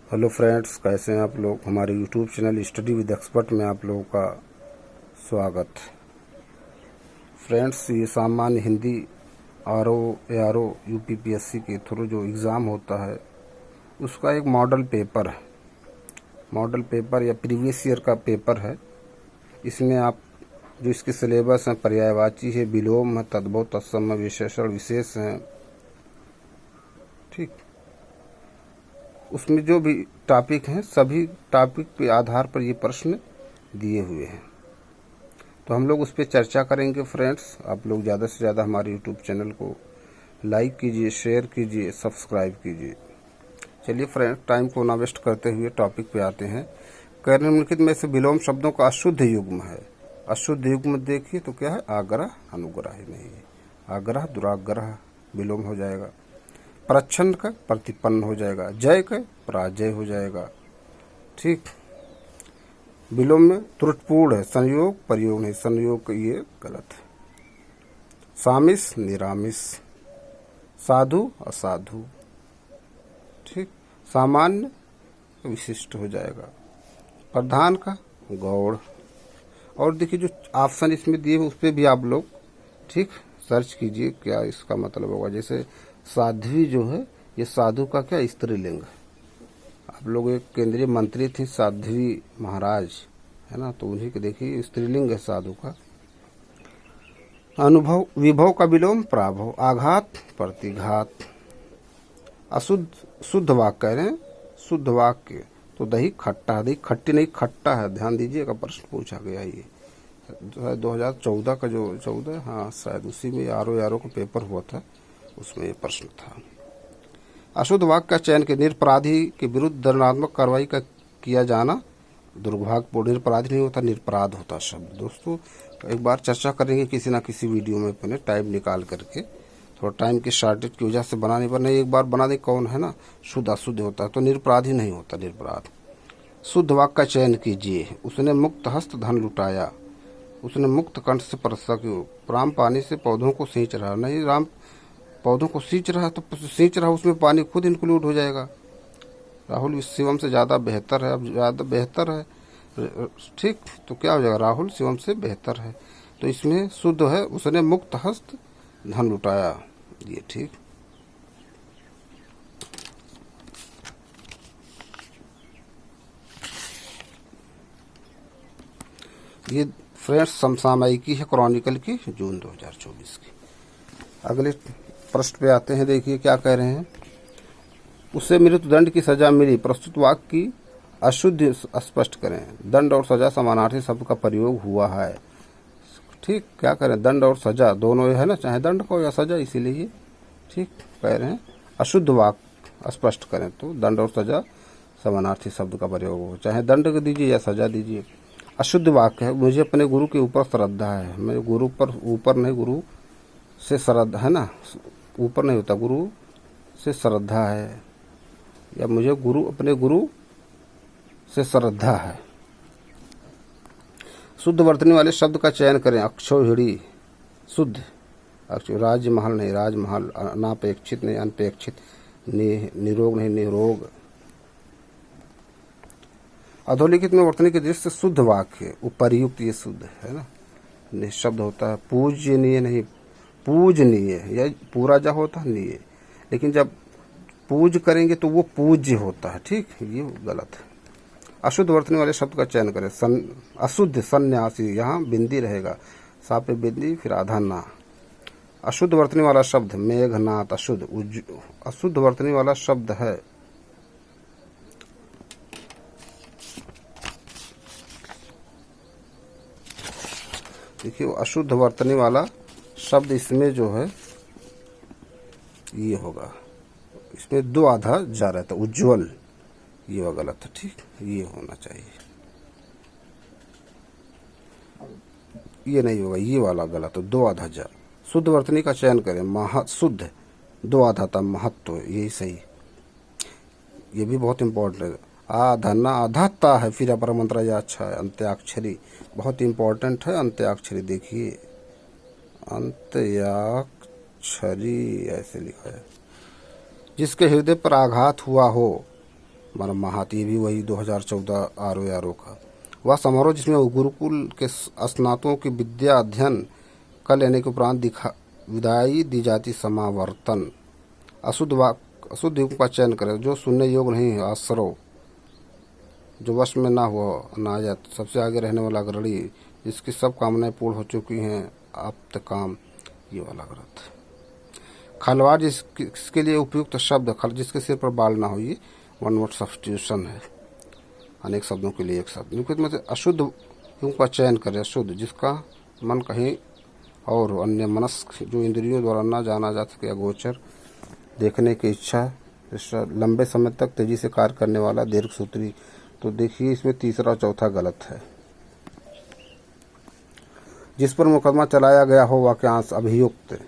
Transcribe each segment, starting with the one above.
Hello friends, कैसे हैं आप लोग। हमारे YouTube channel study with expert में आप लोगों का स्वागत। फ्रेंड्स, ये सामान्य हिंदी आर ओ यूपीपीएससी के थ्रू जो एग्ज़ाम होता है उसका एक मॉडल पेपर या प्रीवियस ईयर का पेपर है। इसमें आप जो इसके सिलेबस हैं, पर्यायवाची है, विलोम है, तद्भव, तत्सम, विशेषण, विशेष हैं, ठीक। उसमें जो भी टॉपिक हैं सभी टॉपिक के आधार पर ये प्रश्न दिए हुए हैं, तो हम लोग उस पर चर्चा करेंगे। फ्रेंड्स, आप लोग ज़्यादा से ज़्यादा हमारे यूट्यूब चैनल को लाइक कीजिए, शेयर कीजिए, सब्सक्राइब कीजिए। चलिए फ्रेंड्स, टाइम को ना वेस्ट करते हुए टॉपिक पे आते हैं। निम्नलिखित में से विलोम शब्दों का अशुद्ध युग्म है। अशुद्ध युग्म देखिए तो क्या है, आग्रह अनुग्रह ही नहीं है। आग्रह दुराग्रह विलोम हो जाएगा। प्रच्छन्न का प्रतिपन्न हो जाएगा। जय का पराजय हो जाएगा, ठीक। विलोम में त्रुटिपूर्ण है, संयोग प्रयोग नहीं, संयोग ये गलत है। सामिस निरामिस, साधु असाधु, ठीक। सामान्य विशिष्ट हो जाएगा। प्रधान का गौड़। और देखिए जो ऑप्शन इसमें दिए हुए उस पर भी आप लोग ठीक सर्च कीजिए क्या इसका मतलब होगा। जैसे साध्वी जो है, ये साधु का क्या स्त्रीलिंग। आप लोग एक केंद्रीय मंत्री थी साध्वी महाराज, है ना, तो उन्हीं के देखिए स्त्रीलिंग है साधु का। अनुभव विभव का विलोम प्राभव। आघात प्रतिघात। अशुद्ध शुद्ध वाक्य कह रहे हैं, शुद्ध वाक्य तो दही खट्टा, दही खट्टी नहीं खट्टा है। ध्यान दीजिएगा, प्रश्न पूछा गया ये 2014 का जो 14, हाँ शायद उसी में आर ओ का पेपर हुआ था, उसमें ये प्रश्न था। अशुद्ध वाक्य का चयन के निरपराधी के विरुद्ध दंडात्मक कार्रवाई का किया जाना दुर्भाग्यपूर्ण। निरपराधी नहीं होता, निरपराध होता शब्द। दोस्तों एक बार चर्चा करेंगे किसी ना किसी वीडियो में, अपने टाइम निकाल करके। थोड़ा टाइम की शॉर्टेज की वजह से बनाने पर नहीं, एक बार बना दे कौन है ना, शुद्ध अशुद्ध होता है तो निरपराधी नहीं होता, निरपराध। शुद्ध वाक्य का चयन कीजिए। उसने मुक्त हस्त धन लुटाया। उसने मुक्त कंठ से परसा क्यों। राम पानी से पौधों को सींच रहा। नहीं, राम पौधों को सींच रहा तो सींच रहा, उसमें पानी खुद इंक्लूड हो जाएगा। राहुल शिवम से ज़्यादा बेहतर है। अब ज़्यादा बेहतर है, ठीक, तो क्या हो जाएगा, राहुल शिवम से बेहतर है। तो इसमें शुद्ध है, उसने मुक्त हस्त धन लुटाया, ये ठीक। ये फ्रेंड्स समसामयिकी है, क्रॉनिकल की, जून 2024 की। अगले प्रश्न पे आते हैं। देखिए क्या कह रहे हैं। उसे मृत्युदंड की सजा मिली। प्रस्तुत वाक्य की अशुद्ध स्पष्ट करें। दंड और सजा समानार्थी शब्द का प्रयोग हुआ है, ठीक। क्या करें, दंड और सजा दोनों है ना, चाहे दंड को या सजा, इसीलिए ठीक कह रहे हैं। अशुद्ध वाक्य स्पष्ट करें तो दंड और सजा समानार्थी शब्द का प्रयोग हो, चाहे दंड दीजिए या सजा दीजिए। अशुद्ध वाक्य है, मुझे अपने गुरु के ऊपर श्रद्धा है। मैं गुरु पर ऊपर नहीं, गुरु से श्रद्धा है ना, ऊपर नहीं होता, गुरु से श्रद्धा है, या मुझे गुरु अपने गुरु से श्रद्धा है। शुद्ध वर्तनी वाले शब्द का चयन करें। अक्षौहिणी शुद्ध, राजमहल नहीं, राजमहल। अनापेक्षित नहीं, अनपेक्षित। निरोग नहीं, निरोग। अधोलिखित में वर्तनी की दृष्टि से शुद्ध वाक्य उपरयुक्त, ये शुद्ध है ना, निशब्द होता है। पूजनीय नहीं, पूजनीय, यह पूरा जा होता है नीय, लेकिन जब पूज करेंगे तो वो पूज्य होता है, ठीक, ये गलत है। अशुद्ध वर्तनी वाले शब्द का चयन करें। अशुद्ध सन्यासी, यहाँ बिंदी रहेगा, सा पे बिंदी फिर आधा ना। अशुद्ध वर्तनी वाला शब्द मेघनाथ। अशुद्ध अशुद्ध वर्तनी वाला शब्द है देखिए, अशुद्ध वर्तनी वाला शब्द इसमें जो है ये होगा, इसमें दो आधा जा रहता, उज्ज्वल, ये वह गलत है, ठीक, ये होना चाहिए, ये नहीं होगा, ये वाला गलत है, दो आधा जा। शुद्ध वर्तनी का चयन करें। शुद्ध दो आधा था, महत्व, यही सही, ये भी बहुत इंपॉर्टेंट है। आधना आधाता है, फिर अपर मंत्र या अच्छा है। अंत्याक्षरी बहुत इंपॉर्टेंट है, अंत्याक्षरी देखिए, अंत्याक्षरी ऐसे लिखा है। जिसके हृदय पर आघात हुआ हो, हमारा महाती भी वही 2014 RO का। वह समारोह जिसमें गुरुकुल के स्नातकों की विद्या अध्ययन कर लेने के उपरांत विदाई दी जाती समावर्तन। अशुद्ध युग का चयन करें जो सुनने योग्य नहीं है। आश्रव जो वश में ना हो। अनायत सबसे आगे रहने वाला अग्रणी जिसकी सब कामनाएं पूर्ण हो चुकी हैं। आप्त काम ये वाला ग्रंथ। खलवार जिसके लिए उपयुक्त शब्द जिसके सिर पर बाल ना हो, ये वन वर्ड सब्स्टिट्यूशन है। अनेक शब्दों के लिए एक शब्द। निम्नलिखित में से अशुद्ध युग का चयन करें। अशुद्ध जिसका मन कहीं और अन्य मनस्क जो इंद्रियों द्वारा न जाना जा सके, अगोचर देखने की इच्छा, लंबे समय तक तेजी से कार्य करने वाला, दीर्घ सूत्री। तो देखिए इसमें तीसरा और चौथा गलत है। जिस पर मुकदमा चलाया गया हो वाक्यांश अभियुक्त।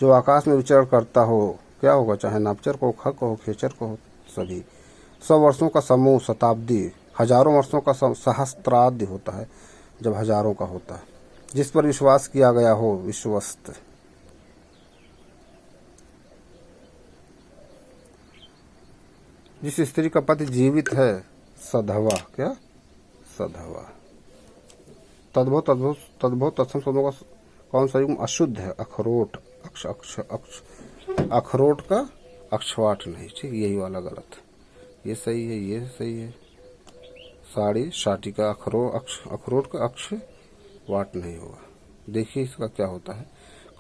जो आकाश में विचरण करता हो, क्या होगा, चाहे नापचर को, खक हो, खेचर को हो, सभी। 100 वर्षों का समूह शताब्दी, हजारों वर्षों का सहस्त्राब्दी होता है जब हजारों का होता है। जिस पर विश्वास किया गया हो विश्वस्त। जिस स्त्री का पति जीवित है सधवा, क्या सधवा। तद्भव तत्सम शब्दों का कौन सा युग्म अशुद्ध है। अखरोट, अक्ष अक्ष अक्ष, अखरोट का अक्षवाट नहीं, ठीक, यही वाला गलत। ये सही है, ये सही है। साड़ी, शाटी का अखरोट का अक्ष वाट नहीं होगा। देखिए इसका क्या होता है।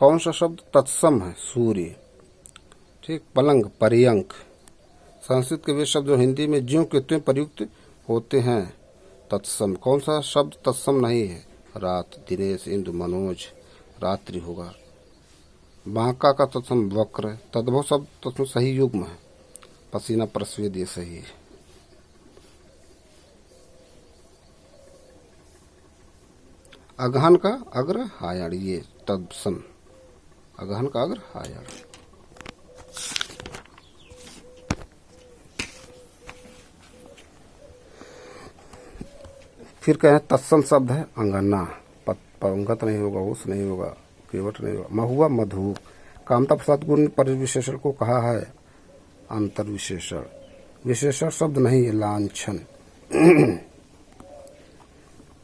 कौन सा शब्द तत्सम है। सूर्य, ठीक। पलंग, पर्यंक। संस्कृत के वे शब्द जो हिंदी में ज्यों के त्यों प्रयुक्त होते हैं तत्सम। कौन सा शब्द तत्सम नहीं है। रात, दिनेश, इंदु, मनोज, रात्रि होगा। बांका का तत्सम वक्र। तद्भव शब्द तत्सम सही युग्म है। पसीना, प्रस्वेद, ये सही है। अगहन का अग्र हायण, ये तत्सम। अगहन का अग्र हायण। फिर कहें तत्सम शब्द है अंगना। पंगत नहीं होगा, उस नहीं होगा, केवट नहीं होगा। महुआ, मधु। कामता प्रसाद गुरु ने परिविशेषण को कहा है अंतर विशेषण। विशेषण शब्द नहीं है, लांछन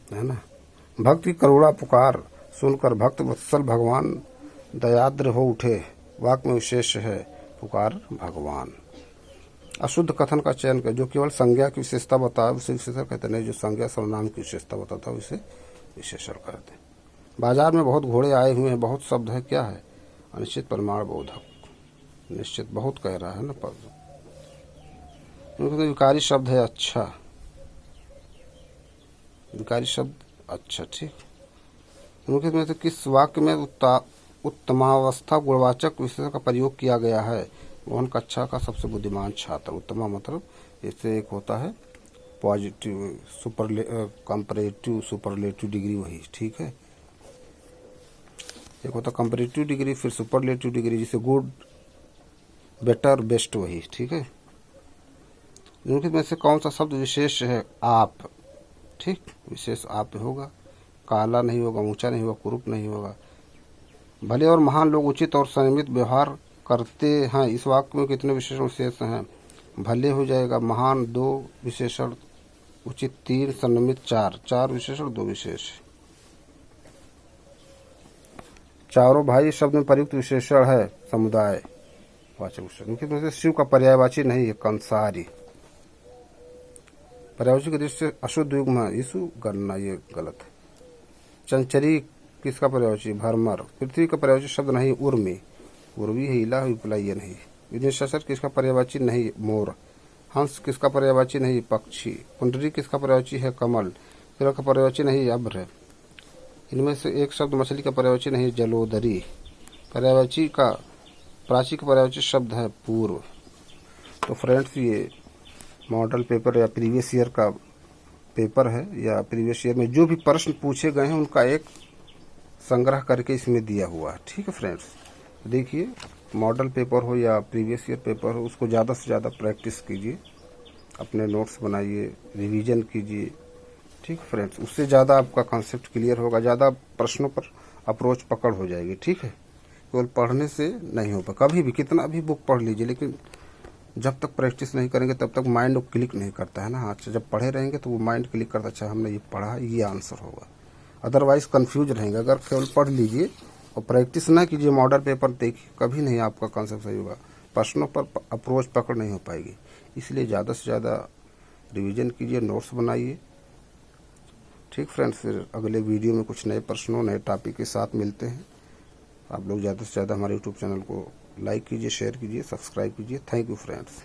है ना। भक्त की करुणा पुकार सुनकर भक्त वत्सल भगवान दयाद्र हो उठे। वाक में विशेष है पुकार भगवान। अशुद्ध कथन का चयन कर जो केवल संज्ञा की विशेषता बताए उसे विशेषण कहते नहीं। जो संज्ञा सर्वनाम की विशेषता बताता है उसे विशेषण कहते हैं। बाजार में बहुत घोड़े आए हुए हैं। बहुत शब्द है, क्या है, अनिश्चित परिमाण बोधक। निश्चित बहुत कह रहा है ना पद। विकारी शब्द है अच्छा। विकारी शब्द अच्छा, ठीक। मुख्य में से किस वाक्य में उत्तमावस्था गुणवाचक विशेषण का प्रयोग किया गया है। मोहन कक्षा का सबसे बुद्धिमान छात्र। उत्तमा मतलब इससे एक होता है पॉजिटिव, कंपैरेटिव, सुपरलेटिव डिग्री, वही, ठीक है। एक होता कंपैरेटिव डिग्री, फिर सुपरलेटिव डिग्री, जिसे गुड, बेटर, बेस्ट, वही, ठीक है। निम्नलिखित में से कौन सा शब्द विशेष है। आप, ठीक, विशेष आप होगा। काला नहीं होगा, ऊंचा नहीं होगा, कुरूप नहीं होगा। भले और महान लोग उचित और संयमित व्यवहार करते हैं। इस वाक्य में कितने विशेषण विशेष हैं। भले हो जाएगा, महान 2 विशेषण, उचित 3, संयमित 4 विशेषण 2 विशेष। चारों भाई शब्द में प्रयुक्त विशेषण है समुदाय वाचक विशेषण। में शिव का पर्यायवाची नहीं है कंसारी। पर्यायवाची की दृष्टि से अशुद्ध युग्म है यीशु, गन्ना, ये गलत है। चंचरी किसका पर्यायवाची। भरमर। पृथ्वी का पर्यायवाची शब्द नहीं उर्मी। उर्वी है, इला, विपुला, ये नहीं। विनिशर किसका पर्यायवाची नहीं मोर। हंस किसका पर्यायवाची नहीं पक्षी। कुंडली किसका पर्यायवाची है कमल। तिलक का पर्यायवाची नहीं अभ्र। इनमें से एक शब्द मछली का पर्यायवाची नहीं जलोदरी। पर्यायवाची का प्राची का पर्यायवाची शब्द है पूर्व। तो फ्रेंड्स ये मॉडल पेपर या प्रीवियस ईयर का पेपर है, या प्रीवियस ईयर में जो भी प्रश्न पूछे गए हैं उनका एक संग्रह करके इसमें दिया हुआ है, ठीक है फ्रेंड्स। देखिए मॉडल पेपर हो या प्रीवियस ईयर पेपर हो, उसको ज़्यादा से ज़्यादा प्रैक्टिस कीजिए, अपने नोट्स बनाइए, रिवीजन कीजिए, ठीक फ्रेंड्स। उससे ज़्यादा आपका कॉन्सेप्ट क्लियर होगा, ज़्यादा प्रश्नों पर अप्रोच पकड़ हो जाएगी, ठीक है। केवल पढ़ने से नहीं होगा। कभी भी कितना भी बुक पढ़ लीजिए, लेकिन जब तक प्रैक्टिस नहीं करेंगे तब तक माइंड क्लिक नहीं करता है ना। हाँ, जब पढ़े रहेंगे तो वो माइंड क्लिक करता, अच्छा हमने ये पढ़ा, ये आंसर होगा। अदरवाइज कंफ्यूज रहेंगे। अगर केवल पढ़ लीजिए और प्रैक्टिस ना कीजिए, मॉडल पेपर देखिए, कभी नहीं आपका कॉन्सेप्ट सही होगा। प्रश्नों पर अप्रोच पकड़ नहीं हो पाएगी। इसलिए ज़्यादा से ज़्यादा रिवीजन कीजिए, नोट्स बनाइए। ठीक फ्रेंड्स, फिर अगले वीडियो में कुछ नए प्रश्नों, नए टॉपिक के साथ मिलते हैं। आप लोग ज़्यादा से ज़्यादा हमारे यूट्यूब चैनल को लाइक कीजिए, शेयर कीजिए, सब्सक्राइब कीजिए। Thank you friends.